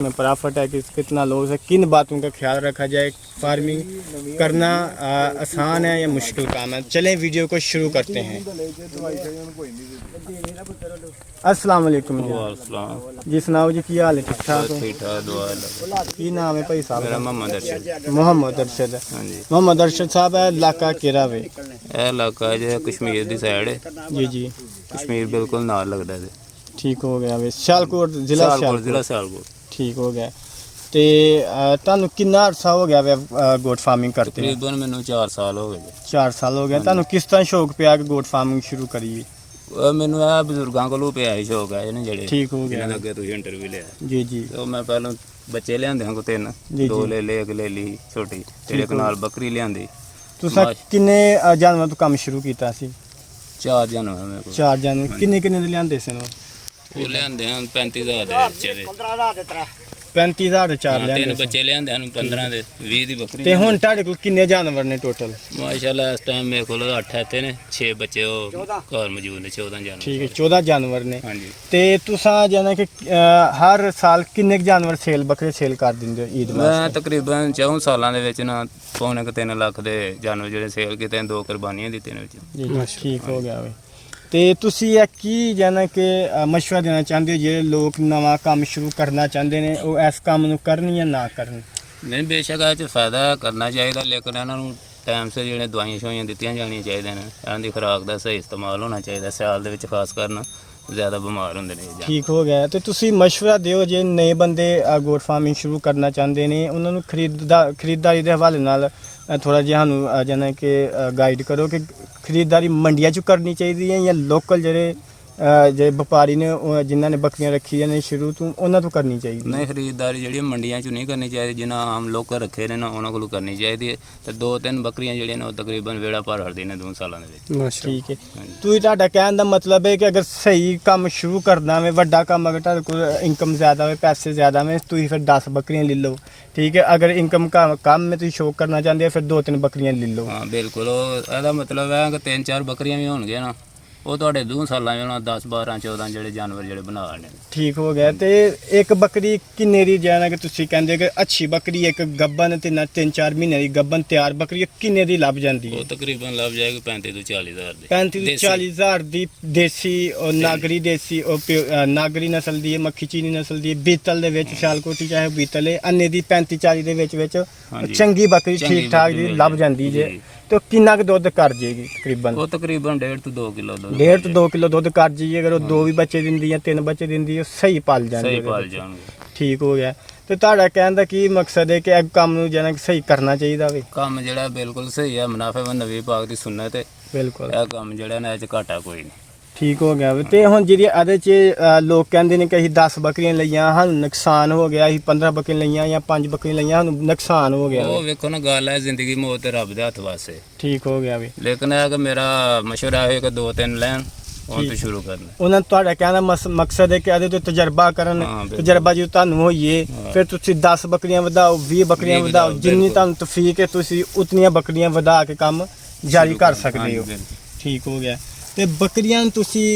में प्रॉफिट है कि कितना लॉस है, किन बातों का ख्याल रखा जाए, फार्मिंग करना आसान है या मुश्किल काम है। चलें वीडियो को शुरू करते हैं। अस्सलाम वालेकुम जी, सुनाओ जी, की हाल है? ठीक ठाक हो? ठीक ठाक दुआ की नाम है भाई साहब? मेरा मोहम्मद अरशद। मोहम्मद अरशद। हाँ जी, मोहम्मद अरशद साहब है इलाका केरा वे? ਇਹ ਇਲਾਕਾ ਜੇ ਕਸ਼ਮੀਰ ਦੀ ਸਾਈਡ ਹੈ। जी जी, ਕਸ਼ਮੀਰ ਬਿਲਕੁਲ ਨਾਲ ਲੱਗਦਾ ਹੈ। ठीक हो गया वे। सियालकोट जिला ਸਿਆਲਕੋਟ ਜ਼ਿਲ੍ਹਾ सियालकोट, ਸਿਆਲਕੋਟ। ठीक हो गया। ਤੇ ਤੁਹਾਨੂੰ ਕਿੰਨਾ ਅਰਸਾ ਹੋ ਗਿਆ ਵੇ ਗੋਟ ਫਾਰਮਿੰਗ ਕਰਦੇ? ਤਕਰੀਬਨ ਮੈਨੂੰ 4 ਸਾਲ ਹੋ ਗਏ ਜੀ। 4 ਸਾਲ ਹੋ ਗਏ। ਤੁਹਾਨੂੰ ਕਿਸ ਤਰ੍ਹਾਂ ਸ਼ੌਕ ਪਿਆ ਕਿ ਗੋਟ ਫਾਰਮਿੰਗ ਸ਼ੁਰੂ ਕਰੀਏ? ਮੈਨੂੰ ਇਹ ਬਜ਼ੁਰਗਾਂ ਕੋਲੋਂ ਪਿਆ ਹੀ ਸ਼ੌਕ ਹੈ ਇਹਨੇ ਜਿਹੜੇ ਠੀਕ ਹੋ ਗਿਆ। ਜਿਹਨਾਂ ਅੱਗੇ ਤੁਸੀਂ ਇੰਟਰਵਿਊ ਲਿਆ। ਜੀ ਜੀ ਤੇ ਉਹ ਮੈਂ ਪਹਿਲਾਂ ਬੱਚੇ ਲਿਆਂਦੇ ਹਾਂ ਕੋ 3 ਜੀ, 2 ਜੀ। ਲੈ ਲਏ, ਇੱਕ ਲੈ ਲਈ ਛੋਟੀ, ਤੇ ਇੱਕ ਨਾਲ ਬੱਕਰੀ ਲਿਆਂਦੀ। ਤੁਸੀਂ ਕਿੰਨੇ ਜਾਨਵਰਾਂ ਤੋਂ ਕੰਮ ਸ਼ੁਰੂ ਕੀਤਾ ਸੀ? 4 ਜਾਨਵਰ ਮੇਰੇ ਕੋਲ। 4 ਜਾਨਵਰ। ਕਿੰਨੇ ਕਿੰਨੇ ਦੇ ਲਿਆਂਦੇ ਸੀ ਉਹ? ਉਹ ਲਿਆਂਦੇ ਹਨ 35,000 ਦੇ ਬੱਚੇ ਦੇ। 35,000 ਦੇ 4 ਤਿੰਨ ਲਿਆਂਦੇ ਸੀ। ਬੱਚੇ ਲਿਆਂਦੇ ਹਨ 15 ਦੇ, 20 ਦੀ ਬੱਕਰੀ। ਤੇ ਹੁਣ ਤੁਹਾਡੇ ਕੋਲ ਕਿੰਨੇ ਜਾਨਵਰ ਨੇ ਟੋਟਲ? ਮਾਸ਼ਾਅੱਲਾ ਇਸ ਟਾਈਮ ਮੇਰੇ ਕੋਲ 8 ਇੱਥੇ ਨੇ, 6 ਬੱਚੇ ਉਹ ਘਰ ਮੌਜੂਦ ਨੇ, 14 ਜਾਨਵਰ। ਠੀਕ ਹੈ, 14 ਜਾਨਵਰ ਨੇ। ਹਾਂਜੀ। ਤੇ ਤੁਸੀਂ ਜਾਨਾ ਕਿ ਹਰ ਸਾਲ ਕਿੰਨੇ ਕੁ ਜਾਨਵਰ ਬੱਕਰੇ ਸੇਲ ਕਰ ਦਿੰਦੇ ਹੋ ਈਦ ਮੈਂ ਵਾਸਤੇ? ਤਕਰੀਬਨ 4 ਸਾਲਾਂ ਦੇ ਵਿੱਚ ਨਾ ਪੌਣੇ 3 ਲੱਖ ਦੇ ਜਾਨਵਰ ਜਿਹੜੇ ਸੇਲ ਕੀਤੇ, 2 ਕੁਰਬਾਨੀਆਂ ਦਿੱਤੀਆਂ ਨੇ ਵਿੱਚ। ਜੀ ਠੀਕ ਹੋ ਗਿਆ ਵੇ। ਤੇ ਤੁਸੀਂ ਇਹ ਕੀ ਜਾਨਾ ਕਿ ਮਸ਼ਵਰਾ ਦੇਣਾ ਚਾਹੁੰਦੇ ਹੋ ਜਿਹੜੇ ਲੋਕ ਨਵਾਂ ਕੰਮ ਸ਼ੁਰੂ ਕਰਨਾ ਚਾਹੁੰਦੇ ਨੇ, ਉਹ ਇਸ ਕੰਮ ਨੂੰ ਕਰਨ ਜਾਂ ਨਾ ਕਰਨ? ਨਹੀਂ, ਬੇਸ਼ੱਕ ਇਹ 'ਚ ਫਾਇਦਾ ਕਰਨਾ ਚਾਹੀਦਾ, ਲੇਕਿਨ ਇਹਨਾਂ ਨੂੰ ਟਾਈਮ ਸਿਰ ਜਿਹੜੇ ਦਵਾਈਆਂ ਸ਼ਵਾਈਆਂ ਦਿੱਤੀਆਂ ਜਾਣੀਆਂ ਚਾਹੀਦੀਆਂ ਨੇ। ਇਹਨਾਂ ਦੀ ਖੁਰਾਕ ਦਾ ਸਹੀ ਇਸਤੇਮਾਲ ਹੋਣਾ ਚਾਹੀਦਾ। ਸਿਆਲ ਦੇ ਵਿੱਚ ਖਾਸ ਕਰਨ ਜ਼ਿਆਦਾ ਬਿਮਾਰ ਹੁੰਦੇ ਨੇ ਇਹ ਜਾਨਵਰ। ਠੀਕ ਹੋ ਗਿਆ। ਤੇ ਤੁਸੀਂ ਮਸ਼ਵਰਾ ਦਿਓ ਜੇ ਨਵੇਂ ਬੰਦੇ ਗੋਟ ਫਾਰਮਿੰਗ ਸ਼ੁਰੂ ਕਰਨਾ ਚਾਹੁੰਦੇ ਨੇ, ਉਹਨਾਂ ਨੂੰ ਖਰੀਦਦਾਰੀ ਦੇ ਹਵਾਲੇ ਨਾਲ ਥੋੜਾ ਜਿਹਾ ਸਾਨੂੰ ਜਾਨਾ ਕਿ ਗਾਈਡ ਕਰੋ ਕਿ ਖਰੀਦਦਾਰੀ ਮੰਡੀਆਂ 'ਚ ਕਰਨੀ ਚਾਹੀਦੀ ਹੈ ਜਾਂ ਲੋਕਲ ਜਿਹੜੇ ਵਪਾਰੀ ਨੇ ਜਿਨ੍ਹਾਂ ਨੇ ਬੱਕਰੀਆਂ ਰੱਖੀਆਂ ਨੇ ਸ਼ੁਰੂ ਤੋਂ, ਉਹਨਾਂ ਤੋਂ ਕਰਨੀ ਚਾਹੀਦੀ? ਨਹੀਂ, ਖਰੀਦਦਾਰੀ ਜਿਹੜੀ ਮੰਡੀਆਂ 'ਚ ਨਹੀਂ ਕਰਨੀ ਚਾਹੀਦੀ, ਜਿਨ੍ਹਾਂ ਆਮ ਲੋਕ ਰੱਖੇ ਨੇ ਨਾ ਉਹਨਾਂ ਕੋਲੋਂ ਕਰਨੀ ਚਾਹੀਦੀ ਹੈ। ਤੇ 2-3 ਬੱਕਰੀਆਂ ਜਿਹੜੀਆਂ ਨੇ ਉਹ ਤਕਰੀਬਨ ਵੇੜਾ ਭਰ ਹੜਦੀਆਂ ਨੇ 2 ਸਾਲਾਂ ਦੇ ਵਿੱਚ। ਠੀਕ ਹੈ। ਤੁਸੀਂ ਤੁਹਾਡਾ ਕਹਿਣ ਦਾ ਮਤਲਬ ਹੈ ਕਿ ਅਗਰ ਸਹੀ ਕੰਮ ਸ਼ੁਰੂ ਕਰਨਾ ਹੋਵੇ, ਵੱਡਾ ਕੰਮ, ਅਗਰ ਤੁਹਾਡੇ ਕੋਲ ਇਨਕਮ ਜ਼ਿਆਦਾ ਹੋਵੇ, ਪੈਸੇ ਜ਼ਿਆਦਾ ਹੋਵੇ, ਤੁਸੀਂ ਫਿਰ 10 ਬੱਕਰੀਆਂ ਲੈ ਲਓ। ਠੀਕ ਹੈ। ਅਗਰ ਇਨਕਮ ਕੰਮ में ਤੁਸੀਂ ਸ਼ੌਕ ਕਰਨਾ ਚਾਹੁੰਦੇ ਹੋ, ਫਿਰ 2-3 ਬੱਕਰੀਆਂ ਲੈ ਲਓ। ਹਾਂ ਬਿਲਕੁਲ, ਉਹ ਇਹਦਾ ਮਤਲਬ ਹੈ ਕਿ 3-4 ਬੱਕਰੀਆਂ ਵੀ ਹੋਣਗੀਆਂ ਨਾ, ਉਹ ਤੁਹਾਡੇ 2 ਸਾਲਾਂ ਵਿੱਚ 10-12-14 ਜਿਹੜੇ ਜਾਨਵਰ ਜਿਹੜੇ ਬਣਾ ਲੈਣੇ। ਠੀਕ ਹੋ ਗਿਆ। ਤੇ ਇੱਕ ਬੱਕਰੀ ਕਿੰਨੇ ਦੀ ਜਾਣਾ ਕਿ ਤੁਸੀਂ ਕਹਿੰਦੇ ਕਿ ਅੱਛੀ ਬੱਕਰੀ ਇੱਕ ਗੱਬਨ ਤੇ 3-4 ਮਹੀਨੇ ਦੀ ਗੱਬਨ ਤਿਆਰ ਬੱਕਰੀ ਕਿੰਨੇ ਦੀ ਲੱਭ ਜਾਂਦੀ ਹੈ? ਉਹ ਤਕਰੀਬਨ ਲੱਭ ਜਾਏਗੀ 35 ਤੋਂ 40 ਹਜ਼ਾਰ ਦੀ। 35 ਤੋਂ 40 ਹਜ਼ਾਰ ਦੀ ਦੇਸੀ ਔਰ ਨਾਗਰੀ ਦੇਸੀ ਨਾਗਰੀ ਨਸਲ ਦੀ ਹੈ, ਮੱਖੀ ਚੀਨੀ ਨਸਲ ਦੀ, ਬੀਤਲ ਦੇ ਵਿੱਚ ਸਿਆਲਕੋਟੀ ਚਾਹੇ ਬੀਤਲ ਹੈ, ਅੰਨੇ ਦੀ 35-40 ਦੇ ਵਿੱਚ ਚੰਗੀ ਬੱਕਰੀ ਠੀਕ ਠਾਕ ਦੀ ਲੱਭ ਜਾਂਦੀ ਜੇ। ਤੇ ਕਿੰਨਾ ਕੁ ਦੁੱਧ ਕਰ ਜੇਗੀ ਤਕਰੀਬਨ? ਉਹ ਤਕਰੀਬਨ 1.5 ਤੋਂ 2 ਕਿਲੋ ਦੁੱਧ। 1.5 ਤੋਂ 2 ਕਿਲੋ ਦੁੱਧ ਕਰ ਜੀ। ਅਗਰ ਉਹ 2 ਵੀ ਬੱਚੇ ਦਿੰਦੀ ਜਾਂ 3 ਬੱਚੇ ਦਿੰਦੀ ਹੈ, ਸਹੀ ਪਾਲ ਜਾਂਦੇ। ਸਹੀ ਪਾਲ ਜਾਣਗੇ। ਠੀਕ ਹੋ ਗਿਆ। ਤੇ ਤੁਹਾਡਾ ਕਹਿਣ ਦਾ ਕੀ ਮਕਸਦ ਹੈ ਕਿ ਇਹ ਕੰਮ ਨੂੰ ਜਾਨਾ ਕਿ ਸਹੀ ਕਰਨਾ ਚਾਹੀਦਾ ਵੇ? ਕੰਮ ਜਿਹੜਾ ਬਿਲਕੁਲ ਸਹੀ ਹੈ, ਮੁਨਾਫੇਵੰਦ ਨਬੀ ਪਾਕ ਦੀ ਸੁਨਨਤ ਹੈ। ਬਿਲਕੁਲ ਇਹ ਕੰਮ ਜਿਹੜਾ ਨਾ ਇਹ 'ਚ ਘਾਟਾ ਕੋਈ ਨਹੀਂ। ਠੀਕ ਹੋ ਗਿਆ ਵੇ। ਤੇ ਹੁਣ ਜਿਹੜੀ ਇਹਦੇ 'ਚ ਲੋਕ ਕਹਿੰਦੇ ਨੇ ਕਿ ਅਸੀਂ 10 ਬੱਕਰੀਆਂ ਲਈਆਂ, ਸਾਨੂੰ ਨੁਕਸਾਨ ਹੋ ਗਿਆ, ਅਸੀਂ 15 ਬੱਕਰੀਆਂ ਲਈਆਂ ਜਾਂ 5 ਬੱਕਰੀਆਂ ਲਈਆਂ, ਸਾਨੂੰ ਨੁਕਸਾਨ ਹੋ ਗਿਆ। ਉਹ ਵੇਖੋ ਨਾ, ਗੱਲ ਹੈ ਜ਼ਿੰਦਗੀ ਮੌਤ ਤੇ ਰੱਬ ਦੇ ਹੱਥ ਵਾਸਤੇ। ਠੀਕ ਹੋ ਗਿਆ ਵੇ। ਲੇਕਿਨ ਇਹ ਕਿ ਮੇਰਾ ਮਸ਼ਵਰਾ ਹੈ ਕਿ 2-3 ਲੈਣ, ਉਹ ਤੋਂ ਸ਼ੁਰੂ ਕਰਨਾ। ਉਹਨਾਂ ਤੁਹਾਡਾ ਕਹਿਣ ਦਾ ਮਕਸਦ ਹੈ ਕਿ ਇਹਦੇ ਤੋਂ ਤਜਰਬਾ ਕਰਨ। ਤਜਰਬਾ ਜੇ ਤੁਹਾਨੂੰ ਹੋਈਏ, ਫਿਰ ਤੁਸੀਂ 10 ਬੱਕਰੀਆਂ ਵਧਾਓ, 20 ਬੱਕਰੀਆਂ ਵਧਾਓ, ਜਿੰਨੀ ਤੁਹਾਨੂੰ ਤੌਫੀਕ ਹੈ ਤੁਸੀਂ ਉਤਨੀਆਂ ਬੱਕਰੀਆਂ ਵਧਾ ਕੇ ਕੰਮ ਜਾਰੀ ਕਰ ਸਕਦੇ ਹੋ। ਠੀਕ ਹੋ ਗਿਆ। ਤੇ ਬੱਕਰੀਆਂ ਨੂੰ ਤੁਸੀਂ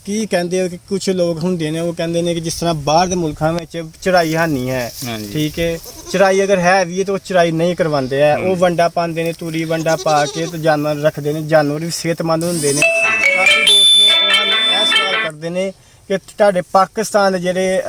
ਕੀ ਕਹਿੰਦੇ ਹੋ ਕਿ ਕੁਝ ਲੋਕ ਹੁੰਦੇ ਨੇ ਉਹ ਕਹਿੰਦੇ ਨੇ ਕਿ ਜਿਸ ਤਰ੍ਹਾਂ ਬਾਹਰ ਦੇ ਮੁਲਕਾਂ ਵਿੱਚ ਚੜਾਈ ਹਾਨੀ ਹੈ। ਠੀਕ ਹੈ। ਚੜਾਈ ਅਗਰ ਹੈ ਵੀ ਤਾਂ ਉਹ ਚੜਾਈ ਨਹੀਂ ਕਰਵਾਉਂਦੇ ਹੈ, ਉਹ ਵੰਡਾ ਪਾਉਂਦੇ ਨੇ, ਤੂੜੀ ਵੰਡਾ ਪਾ ਕੇ ਤੇ ਜਾਨਵਰ ਰੱਖਦੇ ਨੇ। ਜਾਨਵਰ ਵੀ ਸਿਹਤਮੰਦ ਹੁੰਦੇ ਨੇ। ਕਾਫੀ ਦੋਸਤ ਨੇ ਉਹ ਸਾਨੂੰ ਇਹ ਸਵਾਲ ਕਰਦੇ ਨੇ ਕਿ ਤੁਹਾਡੇ ਪਾਕਿਸਤਾਨ ਦੇ ਜਿਹੜੇ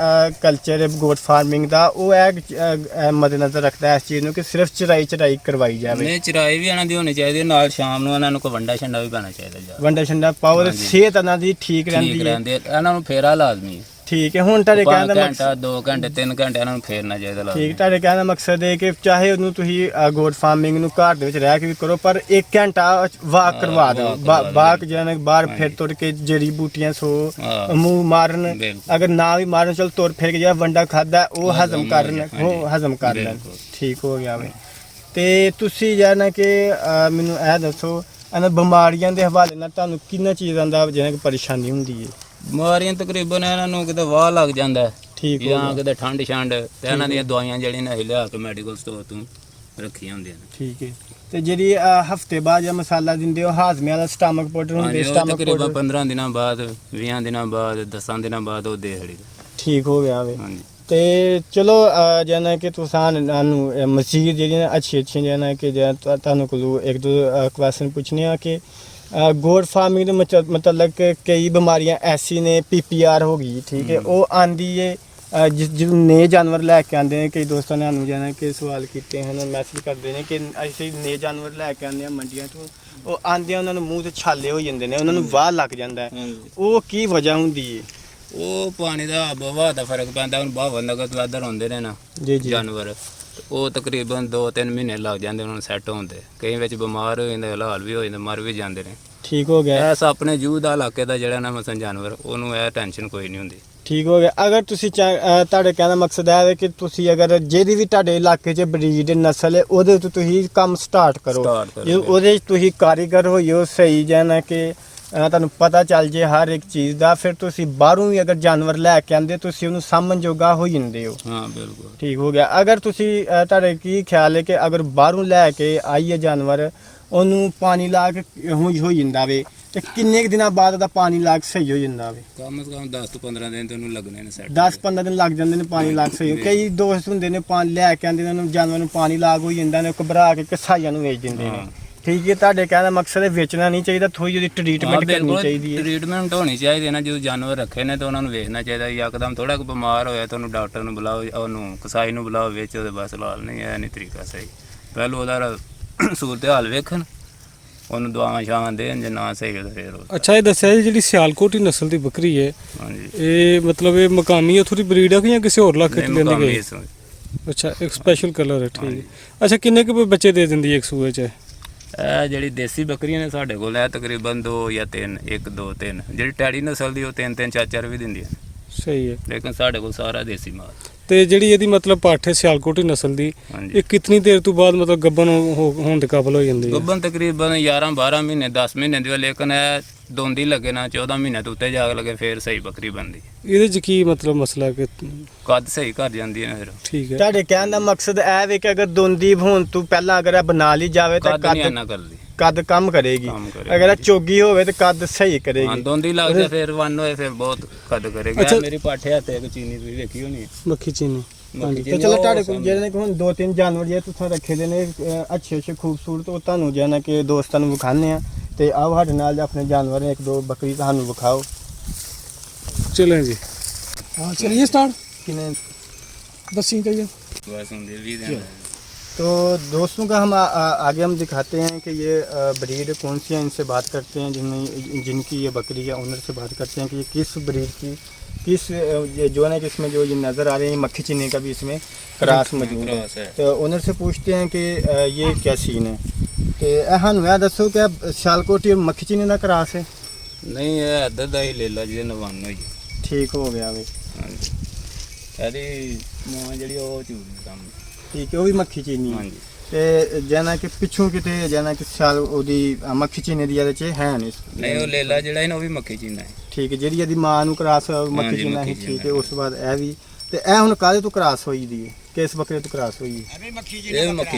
ਕਲਚਰ ਹੈ ਗੋਟ ਫਾਰਮਿੰਗ ਦਾ, ਉਹ ਇਹ ਮੱਦੇਨਜ਼ਰ ਰੱਖਦਾ ਇਸ ਚੀਜ਼ ਨੂੰ ਕਿ ਸਿਰਫ ਚੜਾਈ ਕਰਵਾਈ ਜਾਵੇ? ਨਹੀਂ, ਚਰਾਈ ਵੀ ਇਹਨਾਂ ਦੀ ਹੋਣੀ ਚਾਹੀਦੀ, ਨਾਲ ਸ਼ਾਮ ਨੂੰ ਇਹਨਾਂ ਨੂੰ ਕੋਈ ਵੰਡਾ ਛੰਡਾ ਵੀ ਪੈਣਾ ਚਾਹੀਦਾ। ਵੰਡਾ ਛੰਡਾ ਪਾਓ ਤੇ ਸਿਹਤ ਇਹਨਾਂ ਦੀ ਠੀਕ ਰਹਿੰਦੀ ਹੈ। ਇਹਨਾਂ ਨੂੰ ਫੇਰਾ ਲਾਜ਼ਮੀ ਹੈ। ਠੀਕ ਹੈ। ਹੁਣ ਤੁਹਾਡੇ ਕਹਿਣ ਦਾ ਘੰਟਾ 2 ਘੰਟੇ 3 ਘੰਟੇ ਇਹਨਾਂ ਨੂੰ ਫੇਰਨਾ ਚਾਹੀਦਾ। ਠੀਕ, ਤੁਹਾਡੇ ਕਹਿਣ ਦਾ ਮਕਸਦ ਹੈ ਕਿ ਚਾਹੇ ਉਹਨੂੰ ਤੁਸੀਂ ਗੋਟ ਫਾਰਮਿੰਗ ਨੂੰ ਘਰ ਦੇ ਵਿੱਚ ਰਹਿ ਕੇ ਵੀ ਕਰੋ, ਪਰ 1 ਘੰਟਾ ਵਾਕ ਕਰਵਾ ਦਿਓ। ਵਾਕ ਜਿਹੜਾ ਬਾਹਰ ਫਿਰ ਤੁਰ ਕੇ ਜੜੀ ਬੂਟੀਆਂ ਸੋ ਮੂੰਹ ਮਾਰਨ, ਅਗਰ ਨਾ ਵੀ ਮਾਰਨ ਚਲ ਤੁਰ ਫਿਰ ਕੇ ਜਿਹੜਾ ਵੰਡਾ ਖਾਦਾ ਉਹ ਹਜ਼ਮ ਕਰ ਲੈਣ। ਠੀਕ ਹੋ ਗਿਆ ਵੇ। ਤੇ ਤੁਸੀਂ ਜਾਨਾ ਕਿ ਮੈਨੂੰ ਇਹ ਦੱਸੋ, ਇਹਨਾਂ ਬਿਮਾਰੀਆਂ ਦੇ ਹਵਾਲੇ ਨਾਲ ਤੁਹਾਨੂੰ ਕਿੰਨਾ ਚੀਜ਼ਾਂ ਦਾ ਜਿਵੇਂ ਕਿ ਪਰੇਸ਼ਾਨੀ ਹੁੰਦੀ ਹੈ? ਬਿਮਾਰੀਆਂ ਤਕਰੀਬਨ ਇਹਨਾਂ ਨੂੰ ਕਿਤੇ ਵਾਹ ਲੱਗ ਜਾਂਦਾ। ਠੀਕ ਹੋ ਜਾਂ ਕਿਤੇ ਠੰਡ ਛੰਡ, ਤੇ ਇਹਨਾਂ ਦੀਆਂ ਦਵਾਈਆਂ ਜਿਹੜੀਆਂ ਨੇ ਲਿਆ ਕੇ ਮੈਡੀਕਲ ਸਟੋਰ ਤੋਂ ਰੱਖੀਆਂ ਹੁੰਦੀਆਂ ਨੇ। ਠੀਕ ਹੈ। ਤੇ ਜਿਹੜੀ ਹਫਤੇ ਬਾਅਦ ਜਾਂ ਮਸਾਲਾ ਦਿੰਦੇ ਹੋ ਹਾਜ਼ਮੇ ਵਾਲਾ ਸਟਮਕ ਪਾਊਡਰ ਹੁੰਦੇ, ਸਟਮਕ ਤਕਰੀਬਨ 15 ਦਿਨਾਂ ਬਾਅਦ, 20 ਦਿਨਾਂ ਬਾਅਦ, 10 ਦਿਨਾਂ ਬਾਅਦ ਉਹ ਦੇ ਛੜੀ। ਠੀਕ ਹੋ ਗਿਆ ਵੇ। ਤੇ ਚਲੋ ਜਾਨਾ ਕਿ ਤੁਹਾਨੂੰ ਮਜ਼ੀਦ ਜਿਹੜੀਆਂ ਅੱਛੀ ਜਾਨਾ ਕਿ ਤੁਹਾਨੂੰ ਕੋਲ ਇੱਕ ਦੋ ਕੁਐਸਚਨ ਪੁੱਛਣੇ ਆ ਕਿ ਗੋਡ ਫਾਰਮਿੰਗ ਦੇ ਮਤਲਬ ਕਿ ਕਈ ਬਿਮਾਰੀਆਂ ਐਸੀ ਨੇ PPR ਹੋ ਗਈ, ਠੀਕ ਹੈ, ਉਹ ਆਂਦੀ ਹੈ ਜਦੋਂ ਨਏ ਜਾਨਵਰ ਲੈ ਕੇ ਆਉਂਦੇ ਨੇ। ਕਈ ਦੋਸਤਾਂ ਨੇ ਸਾਨੂੰ ਜਾਨਾ ਕਿ ਸਵਾਲ ਕੀਤੇ ਹਨ, ਮੈਸੇਜ ਕਰਦੇ ਨੇ ਕਿ ਅਸੀਂ ਨਏ ਜਾਨਵਰ ਲੈ ਕੇ ਆਉਂਦੇ ਹਾਂ ਮੰਡੀਆਂ ਤੋਂ, ਉਹ ਆਉਂਦੇ ਉਹਨਾਂ ਨੂੰ ਮੂੰਹ ਤੇ ਛਾਲੇ ਹੋ ਜਾਂਦੇ ਨੇ, ਉਹਨਾਂ ਨੂੰ ਵਾਹ ਲੱਗ ਜਾਂਦਾ ਹੈ, ਉਹ ਕੀ ਵਜ੍ਹਾ ਹੁੰਦੀ ਹੈ? ਉਹ ਪਾਣੀ ਦਾ ਆਬੋ-ਹਵਾ ਦਾ ਫਰਕ ਪੈਂਦਾ। ਹੁਣ ਬਾਹਰ ਨਗਰ ਹੁੰਦੇ ਨੇ ਨਾ ਜੀ ਜਾਨਵਰ, ਉਹ ਤਕਰੀਬਨ 2-3 ਮਹੀਨੇ ਲੱਗ ਜਾਂਦੇ ਉਹਨਾਂ ਨੂੰ ਸੈੱਟ ਹੋਣ ਤੇ। ਕਈ ਵਿੱਚ ਬਿਮਾਰ ਹੋ ਜਾਂਦੇ, ਹਲਾਲ ਵੀ ਹੋ ਜਾਂਦੇ, ਮਰ ਵੀ ਜਾਂਦੇ ਨੇ। ਠੀਕ ਹੋ ਗਿਆ ਐਸ ਆਪਣੇ ਜੂਹ ਦਾ ਇਲਾਕੇ ਦਾ ਜਿਹੜਾ ਨਾ ਮਸਲ ਜਾਨਵਰ, ਉਹਨੂੰ ਇਹ ਟੈਨਸ਼ਨ ਕੋਈ ਨਹੀਂ ਹੁੰਦੀ। ਠੀਕ ਹੋ ਗਿਆ। ਅਗਰ ਤੁਸੀਂ ਤੁਹਾਡੇ ਕਹਿਣ ਦਾ ਮਕਸਦ ਇਹ ਹੈ ਕਿ ਤੁਸੀਂ ਅਗਰ ਜਿਹੜੀ ਵੀ ਤੁਹਾਡੇ ਇਲਾਕੇ 'ਚ ਬਰੀਡ ਨਸਲ ਹੈ ਉਹਦੇ ਉੱਤੇ ਤੁਸੀਂ ਕੰਮ ਸਟਾਰਟ ਕਰੋ, ਜੇ ਉਹਦੇ 'ਚ ਤੁਸੀਂ ਕਾਰੀਗਰ ਹੋਈਓ ਸਹੀ ਜਾਨਾ ਕਿ ਤੁਹਾਨੂੰ ਪਤਾ ਚੱਲ ਜੇ ਹਰ ਇੱਕ ਚੀਜ਼ ਦਾ, ਫਿਰ ਤੁਸੀਂ ਬਾਹਰੋਂ ਵੀ ਅਗਰ ਜਾਨਵਰ ਲੈ ਕੇ ਆਉਂਦੇ ਤੁਸੀਂ ਉਹਨੂੰ ਸਾਂਭਣ ਜੋਗਾ ਹੋ ਜਾਂਦੇ ਹੋ। ਹਾਂ ਬਿਲਕੁਲ ਠੀਕ ਹੋ ਗਿਆ। ਅਗਰ ਤੁਸੀਂ ਤੁਹਾਡੇ ਕੀ ਖਿਆਲ ਹੈ ਕਿ ਅਗਰ ਬਾਹਰੋਂ ਲੈ ਕੇ ਆਈਏ ਜਾਨਵਰ, ਉਹਨੂੰ ਪਾਣੀ ਲਾ ਕੇ ਹੋ ਜਾਂਦਾ ਵੇ, ਤੇ ਕਿੰਨੇ ਕੁ ਦਿਨਾਂ ਬਾਅਦ ਉਹਦਾ ਪਾਣੀ ਲਾ ਕੇ ਸਹੀ ਹੋ ਜਾਂਦਾ ਵੇ? ਕਮ ਸੇ ਕਮ 10 ਤੋਂ 15 ਦਿਨ ਤੁਹਾਨੂੰ ਲੱਗਣੇ ਨੇ ਸੈੱਟ। 10-15 ਦਿਨ ਲੱਗ ਜਾਂਦੇ ਨੇ ਪਾਣੀ ਲਾ ਕੇ ਸਹੀ। ਕਈ ਦੋਸਤ ਹੁੰਦੇ ਨੇ ਪਾਣੀ ਲੈ ਕੇ ਆਉਂਦੇ ਨੇ, ਉਹਨੂੰ ਜਾਨਵਰ ਨੂੰ ਪਾਣੀ ਲਾਗ ਹੋ ਜਾਂਦਾ ਨੇ, ਘਬਰਾ ਕੇ ਕਸਾਈਆਂ ਨੂੰ ਵੇਚ ਦਿੰਦੇ ਨੇ। ਠੀਕ ਹੈ, ਤੁਹਾਡੇ ਕਹਿਣ ਦਾ ਮਕਸਦ ਹੈ ਵੇਚਣਾ ਨਹੀਂ ਚਾਹੀਦਾ, ਥੋੜੀ ਜਿਹੀ ਟ੍ਰੀਟਮੈਂਟ ਕਰਨੀ ਚਾਹੀਦੀ ਹੈ। ਟ੍ਰੀਟਮੈਂਟ ਹੋਣੀ ਚਾਹੀਦੀ ਹੈ ਨਾ, ਜਦੋਂ ਜਾਨਵਰ ਰੱਖੇ ਨੇ ਤਾਂ ਉਹਨਾਂ ਨੂੰ ਵੇਖਣਾ ਚਾਹੀਦਾ। ਯਕਦਮ ਥੋੜਾ ਕੁ ਬਿਮਾਰ ਹੋਇਆ ਤੁਹਾਨੂੰ ਡਾਕਟਰ ਨੂੰ ਬੁਲਾਓ, ਉਹਨੂੰ ਕਸਾਈ ਨੂੰ ਬੁਲਾਓ, ਵੇਚੋ ਤੇ ਬਸ ਲਾਲ ਨਹੀਂ। ਇਹ ਨਹੀਂ ਤਰੀਕਾ ਸਹੀ। ਪਹਿਲਾਂ ਉਹਦਾ ਸੂਰਤ ਹਾਲ ਵੇਖਣ, ਉਹਨੂੰ ਦਵਾਵਾਂ ਸ਼ਾਵਾਂ ਦੇਣ, ਜੇ ਨਾ ਸਹੀ ਹੋਵੇ ਫਿਰ ਅੱਛਾ, ਇਹ ਦੱਸਿਆ ਜੀ ਜਿਹੜੀ ਸਿਆਲਕੋਟੀ ਨਸਲ ਦੀ ਬੱਕਰੀ ਹੈ, ਹਾਂਜੀ, ਇਹ ਮਤਲਬ ਇਹ ਮਕਾਮੀ ਉਥੋਂ ਦੀ ਬਰੀਡ ਹੈ ਕਿ ਜਾਂ ਕਿਸੇ ਹੋਰ ਇਲਾਕੇ ਤੋਂ ਲੈਂਦੀ ਗਈ? ਅੱਛਾ, ਇੱਕ ਸਪੈਸ਼ਲ ਕਲਰ ਹੈ। ਠੀਕ ਹੈ। ਅੱਛਾ, ਕਿੰਨੇ ਕੁ ਬੱਚੇ ਦੇ ਦਿੰਦੀ ਹੈ ਇੱਕ ਸੂਏ 'ਚ? ਇਹ ਜਿਹੜੀ ਦੇਸੀ ਬੱਕਰੀਆਂ ਨੇ ਸਾਡੇ ਕੋਲ, ਇਹ ਤਕਰੀਬਨ 2 ਜਾਂ 3, 1 2 3। ਜਿਹੜੀ ਟੈਡੀ ਨਸਲ ਦੀ ਉਹ 3-3 4-4 ਵੀ ਦਿੰਦੀ ਹੈ। ਸਹੀ ਹੈ। ਲੇਕਿਨ ਸਾਡੇ ਕੋਲ ਸਾਰਾ ਦੇਸੀ ਮਾਲ। ਤੇ ਜਿਹੜੀ ਇਹਦੀ ਮਤਲਬ ਪੱਠ ਹੈ ਸਿਆਲਕੋਟੀ ਨਸਲ ਦੀ, ਹਾਂਜੀ, ਇਹ ਕਿੰਨੀ ਦੇਰ ਤੋਂ ਬਾਅਦ ਮਤਲਬ ਗੱਭਣ ਹੋਣ ਦੇ ਕਾਬਲ ਹੋ ਜਾਂਦੀ ਹੈ? ਗੱਭਣ ਤਕਰੀਬਨ 11-12 ਮਹੀਨੇ 10 ਮਹੀਨੇ ਦੀ। ਲੇਕਿਨ ਇਹ ਦੋਂਦੀ ਲੱਗੇ ਨਾ 14 ਮਹੀਨੇ ਤੋਂ ਉੱਤੇ ਜਾ ਕੇ ਲੱਗੇ ਫਿਰ ਸਹੀ ਬੱਕਰੀ ਬਣਦੀ। ਇਹਦੇ 'ਚ ਕੀ ਮਤਲਬ ਮਸਲਾ ਕਿ ਕੱਦ ਸਹੀ ਕਰ ਜਾਂਦੀ ਹੈ ਫਿਰ। ਠੀਕ ਹੈ। ਤੁਹਾਡੇ ਕਹਿਣ ਦਾ ਮਕਸਦ ਇਹ ਵੇ ਕਿ ਅਗਰ ਦੋਂਦੀ ਹੋਣ ਤੋਂ ਪਹਿਲਾਂ ਅਗਰ ਇਹ ਬਣਾ ਲਈ ਜਾਵੇ ਤਾਂ ਕੱਦ ਨਹੀਂ ਆਨਾ ਕਰਦੀ, ਕੱਦ ਕੰਮ ਕਰੇਗੀ। ਕੰਮ ਕਰੇਗੀ। ਅਗਰ ਇਹ ਚੋਗੀ ਹੋਵੇ ਤਾਂ ਕੱਦ ਸਹੀ ਹਾਂ, ਕਰੇਗੀ। ਦੋਂਦੀ ਲੱਗ ਜਾ ਫਿਰ ਵਨ ਹੋਏ ਫਿਰ ਬਹੁਤ ਕੱਦ ਕਰੇਗੀ। ਅੱਛਾ। ਇਹ ਮੇਰੀ ਪਾਠੇ ਹੱਥੇ ਇੱਕ ਚੀਨੀ ਤੁਸੀਂ ਵੇਖੀ ਹੋਣੀ ਹੈ। ਮੱਖੀ ਚੀਨੀ। ਮੱਖੀ ਤੇ ਚੀਨੀ ਚਲੋ ਉਹ ਤੁਹਾਡੇ ਕੋਲ ਸਾਹਮਣੇ। ਜਿਹੜੇ ਨੇ ਕਿ ਹੁਣ 2-3 ਜਾਨਵਰ ਜੇ ਤੁਸੀਂ ਰੱਖੇ ਦੇ ਨੇ ਅੱਛੇ ਖੂਬਸੂਰਤ, ਉਹ ਤੁਹਾਨੂੰ ਜਿਹੜਾ ਨਾ ਕਿ ਦੋਸਤਾਂ ਨੂੰ ਵਿਖਾਉਂਦੇ ਆ। ਤੇ ਆਓ ਸਾਡੇ ਨਾਲ ਆਪਣੇ ਜਾਨਵਰ ਨੇ ਇੱਕ ਦੋ ਬੱਕਰੀ ਤੁਹਾਨੂੰ ਵਿਖਾਓ। चलें जी। हाँ चलिए स्टार्ट। कितने 10 इंच चाहिए। बस हम दे भी दें। तो दोस्तों का हम आगे हम दिखाते हैं कि ये ब्रीड कौन सी है, इनसे बात करते हैं जिनकी ये बकरी है, ओनर से बात करते हैं कि ये किस ब्रीड की, किस ये जो है ना कि इसमें जो ये नज़र आ रहे हैं मक्खी चीनी का भी इसमें क्रास मौजूद है। तो ओनर से पूछते हैं कि ये क्या सीन है। तो हम यह दसो कि सियालकोटी और मक्खी चीनी का क्रास है? नहीं है इधर का ही ले ला जी नवान होई। ठीक हो गया वे। हाँ जी, ਇਹਦੀ ਮਾਂ ਜਿਹੜੀ ਉਹ ਚੂਰੀ ਕੰਮ। ठीक है, वो भी मक्खी चीनी हाँ है। जी, ਤੇ ਜਾਨਾ ਕਿ ਪਿੱਛੋਂ ਕਿਤੇ ਜਾਨਾ ਕਿ ਸਾਲ ਉਹਦੀ ਮੱਖੀ ਚੀਨੀ ਦੀ ਇਹਦੇ ਚ ਹੈ ਨਹੀਂ। ਨਹੀਂ ਉਹ ਲੇਲਾ ਜਿਹੜਾ ਹੈ ਨਾ ਉਹ ਵੀ ਮੱਖੀ ਚੀਨਾ ਹੈ। ਠੀਕ ਹੈ, ਜਿਹੜੀ ਇਹਦੀ ਮਾਂ ਨੂੰ ਕਰਾਸ ਮੱਖੀ ਹਾਂਜੀ, ਚੀਨਾ ਹੀ। ਮੱਖੀ ਠੀਕ ਹੈ, ਚੀਨਾ। ਉਸ ਤੋਂ ਬਾਅਦ ਇਹ ਵੀ। ਤੇ ਇਹ ਹੁਣ ਕਾਹਦੇ ਤੋਂ ਕਰਾਸ ਹੋਈ ਦੀ ਹੈ, ਕਿਸ ਬੱਕਰੇ ਤੋਂ ਕਰਾਸ ਹੋਈ ਹੈ? ਇਹ ਵੀ ਮੱਖੀ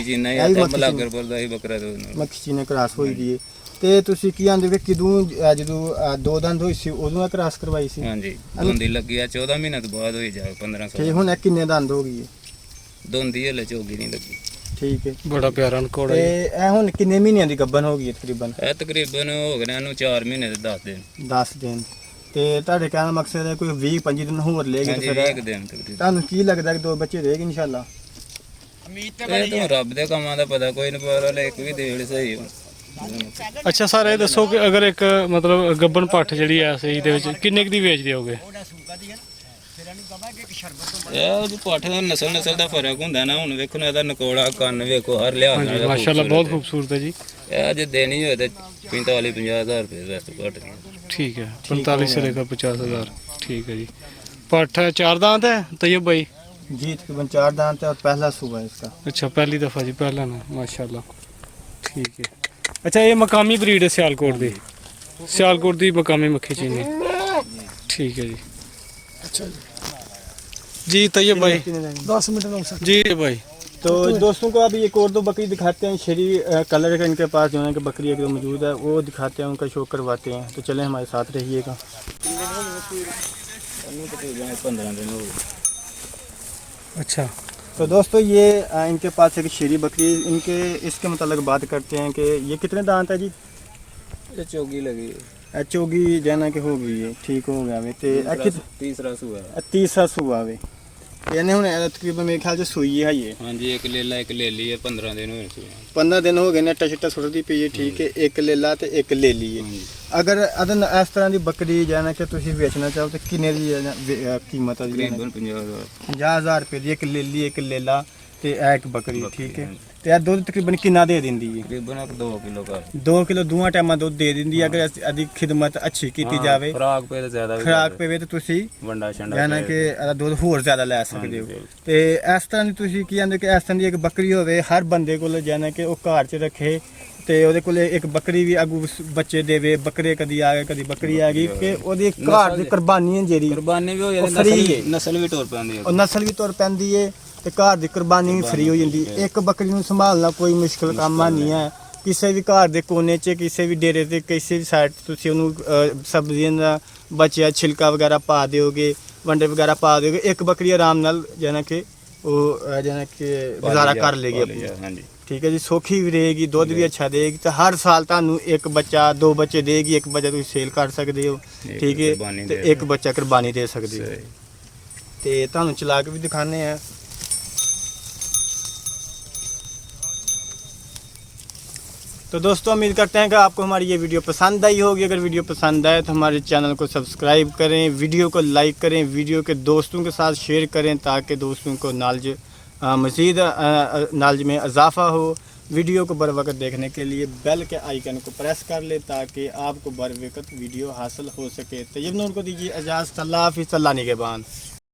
ਚੀਨਾ ਇਹ ਹੈ ਵੀ ਤੇ ਮੱਖੀ ਬਲਾਗਰਪੁਰ ਦਾ ਹੀ ਬੱਕਰਾ ਤੋਂ। ਮੱਖੀ ਚੀਨੇ ਕਰਾਸ ਹੋਈ ਦੀ ਹੈ। ਤੇ ਤੁਸੀਂ ਕੀ ਆਂਦੇ ਕਿ ਕਿਦੋਂ ਜਦੋਂ ਦੋ ਦੰਦ ਹੋਈ ਸੀ ਉਦੋਂ ਇਹ ਕਰਾਸ ਕਰਵਾਈ ਸੀ? ਹਾਂਜੀ, ਦੋਂਦੀ ਲੱਗੀ ਆ 14 ਮਹੀਨੇ ਤੋਂ ਬਾਅਦ ਹੋਈ ਜਾ 15 ਤੇ ਸਾਲ। ਹੁਣ ਇਹ ਕਿੰਨੇ ਦੰਦ ਹੋ ਗਈ ਹੈ? ਦੋਂਦੀ ਹਲੇ ਚੋਗੀ ਨਹੀਂ ਲੱਗੀ। ਠੀਕ ਹੈ। बड़ा प्यारा नकोड़ा ਤੇ है। ਇਹ ਹੁਣ ਕਿੰਨੇ ਮਹੀਨਿਆਂ ਦੀ ਗੱਭਣ ਹੋ ਗਈ ਹੈ ਤਕਰੀਬਨ? ਇਹ ਤਕਰੀਬਨ ਹੋ ਗਏ ਨੇ ਇਹਨੂੰ 4 ਮਹੀਨੇ ਤੇ 10 ਦਿਨ। 10 ਦਿਨ। ਤੇ ਤੁਹਾਡੇ ਕਹਿਣ ਦਾ ਮਕਸਦ ਹੈ ਕੋਈ 20-25 ਦਿਨ ਹੋਰ ਲੇਗੀ ਤੇ ਹਾਂਜੀ, ਫਿਰ 1 ਦਿਨ ਤਕਰੀਬਨ। ਤੁਹਾਨੂੰ ਕੀ ਲੱਗਦਾ ਕਿ ਦੋ ਬੱਚੇ ਰਹੇਗੇ ਇਨਸ਼ਾਅੱਲਾ? ਇਹ ਤਾਂ ਰੱਬ ਦੇ ਕੰਮਾਂ ਦਾ ਪਤਾ, ਕੋਈ ਨਹੀਂ ਪਰ ਹਲੇ ਇੱਕ ਵੀ ਦੇੜ ਸਹੀ ਹੁਣ। ਅੱਛਾ ਸਰ, ਇਹ ਦੱਸੋ ਕਿ ਅਗਰ ਇੱਕ ਮਤਲਬ ਗੱਬਣ ਪੱਠ ਜਿਹੜੀ ਐ ਸਹੀ ਦੇ ਵਿੱਚ ਕਿੰਨੇ ਕੁ ਦੀ ਵੇਚ ਦਿਓਗੇ? ਇਹ ਉਹਦੀ ਪਾਠੇ ਦਾ ਨਸਲ ਦਾ ਫਰਕ ਹੁੰਦਾ ਨਾ। ਹੁਣ ਵੇਖੋ ਨਾ ਇਹਦਾ ਨਕੋੜਾ ਕੰਨ ਵੇਖੋ, ਹਰ ਲਿਹਾਜ਼ ਨਾਲ ਹਾਂਜੀ ਇਹਦਾ ਮਾਸ਼ਾਅੱਲਾ ਬਹੁਤ ਖੂਬਸੂਰਤ ਖੂਬਸੂਰਤ ਹੈ ਜੀ। ਇਹ ਜੇ ਦੇਣੀ ਹੋਏ ਤੇ 45-50 ਹਜ਼ਾਰ ਰੁਪਏ ਵੈਸੇ ਘੱਟ ਨਹੀਂ। ठीक है, 45 से लेकर 50,000। ठीक है जी। पट्ठ चार दांत है तैयब भाई? जी तकरीबन 4 दांत है और पहला सूबा है इसका। अच्छा, पहली दफ़ा जी, पहला ना माशाल्लाह। ठीक है। अच्छा, ये मकामी ब्रीड है सियालकोट दी? सियालकोट दी मकामी मक्खी चीनी। ठीक है जी। अच्छा जी तैयब भाई। 10 मिनट में सर। जी भाई। तो दोस्तों को अभी एक और दो बकरी दिखाते हैं। शरी कलर का इनके पास जो है कि बकरी एक दो मौजूद है, वो दिखाते हैं, उनका शो करवाते हैं। तो चलें हमारे साथ रहिएगा। 15 दिन हो गए। अच्छा तो दोस्तों ये इनके पास एक शीरी बकरी है। इनके इसके मतलब बात करते हैं कि ये कितने दांत है जी? ये चौगी लगी चौगी जाना कि हो गई है, ठीक हो गया वे ते तीसरा सूआ है। तीसरा सूआ वे यानी हुन तकरीबन मेरे ख्याल से सूई है ये। हाँ जी, एक लेला एक लेली है, 15 दिन हुए सूआ। 15 दिन हो गए ने, टशटा सुटदी पई है, ठीक है। एक लेला ते एक ले ली है। अगर अदन इस तरह की बकरी जाना कि तुसी बेचना चाहो तो किन्ने दी कीमत है? तकरीबन 50,000। 50,000 रुपए दी एक लेली एक लेला ते एक बकरी, ठीक है। ते ਇਹ ਦੁੱਧ ਤਕਰੀਬਨ ਕਿੰਨਾ ਦੇ ਦਿੰਦੀ ਹੈ? तकरीबन 2 किलो का 2 ਕਿਲੋ ਦੋਵਾਂ ਟਾਈਮਾਂ ਦੁੱਧ ਦੇ ਦਿੰਦੀ ਹੈ ਅਗਰ ਅਦੀ ਖਿਦਮਤ ਅੱਛੀ ਕੀਤੀ ਜਾਵੇ। ਖੁਰਾਕ ਪੇ ਜ਼ਿਆਦਾ ਵੀ ਖੁਰਾਕ ਪਵੇ ਤੇ ਤੁਸੀਂ ਵੰਡਾ ਛੰਡਾ ਜਾਨਾ ਕਿ ਇਹਦਾ ਦੁੱਧ ਹੋਰ ਜ਼ਿਆਦਾ ਲੈ ਸਕਦੇ ਹੋ। ਤੇ ਇਸ ਤਰ੍ਹਾਂ ਦੀ ਤੁਸੀਂ ਕੀ ਕਹਿੰਦੇ ਕਿ ਇਸ ਤਰ੍ਹਾਂ ਦੀ ਇੱਕ ਬੱਕਰੀ ਹੋਵੇ ਹਰ ਬੰਦੇ ਕੋਲ, ਜਾਨਾ ਕਿ ਉਹ ਘਰ 'ਚ ਰੱਖੇ ਤੇ ਉਹਦੇ ਕੋਲ ਇੱਕ ਬੱਕਰੀ ਵੀ ਅਗੂ ਬੱਚੇ ਦੇਵੇ। ਬੱਕਰੇ ਕਦੀ ਆ ਗਏ ਕਦੀ ਬੱਕਰੀ ਆ ਗਈ ਕਿ ਉਹਦੀ ਘਰ ਦੀ ਕੁਰਬਾਨੀ ਹੈ ਜਿਹੜੀ ਕੁਰਬਾਨੀ ਵੀ ਹੋ ਉਹ ਜਾਂਦੀ, free ਹੈ। ਨਸਲ ਵੀ ਟੁਰ ਪੈਂਦੀ ਹੈ। ਉਹ ਨਸਲ ਵੀ ਤੁਰ ਪੈਂਦੀ ਏ ਤੇ ਘਰ ਦੀ ਕੁਰਬਾਨੀ ਵੀ ਫਰੀ ਹੋ ਜਾਂਦੀ। ਇੱਕ ਬੱਕਰੀ ਨੂੰ ਸੰਭਾਲਣਾ ਕੋਈ ਮੁਸ਼ਕਲ ਕੰਮ ਨਹੀਂ ਹੈ। ਕਿਸੇ ਵੀ ਘਰ ਦੇ ਕੋਨੇ 'ਚ, ਕਿਸੇ ਵੀ ਡੇਰੇ ਤੇ, ਕਿਸੇ ਵੀ ਸਾਈਡ ਤੁਸੀਂ ਉਹਨੂੰ ਸਬਜ਼ੀਆਂ ਦਾ ਬਚਿਆ ਛਿਲਕਾ ਵਗੈਰਾ ਪਾ ਦਿਓਗੇ, ਵੰਡੇ ਵਗੈਰਾ ਪਾ ਦਿਓਗੇ, ਇੱਕ ਬੱਕਰੀ ਆਰਾਮ ਨਾਲ ਜਾਨਾ ਕਿ ਉਹ ਜਾਨਾ ਕਿ ਗੁਜ਼ਾਰਾ ਕਰ ਲੇਗੀ ਆਪਣੀ। ਹਾਂਜੀ ਠੀਕ ਹੈ ਜੀ, ਸੌਖੀ ਵੀ ਰਹੇਗੀ, ਦੁੱਧ ਵੀ ਅੱਛਾ ਦੇਗੀ ਤੇ ਹਰ ਸਾਲ ਤੁਹਾਨੂੰ ਇੱਕ ਬੱਚਾ 2 ਬੱਚੇ ਦੇਗੀ। ਇੱਕ ਬੱਚਾ ਤੁਸੀਂ ਸੇਲ ਕਰ ਸਕਦੇ ਹੋ, ਠੀਕ ਹੈ, ਤੇ ਇੱਕ ਬੱਚਾ ਕੁਰਬਾਨੀ ਦੇ ਸਕਦੇ ਹੋ। ਤੇ ਤੁਹਾਨੂੰ ਚਲਾ ਕੇ ਵੀ ਦਿਖਾਣੇ ਆ। तो दोस्तों उम्मीद करते हैं कि आपको हमारी ये वीडियो पसंद आई होगी। अगर वीडियो पसंद आए तो हमारे चैनल को सब्सक्राइब करें, वीडियो को लाइक करें, वीडियो के दोस्तों के साथ शेयर करें ताकि दोस्तों को नॉलेज मज़ीद नॉलेज में इजाफ़ा हो। वीडियो को बर वक्त देखने के लिए बेल के आइकन को प्रेस कर ले ताकि आपको बर वक्त वीडियो हासिल हो सके। तैयब नूर को दीजिए इजाज़त। अल्लाह हाफ़िज़। अल्लाह निगहबान।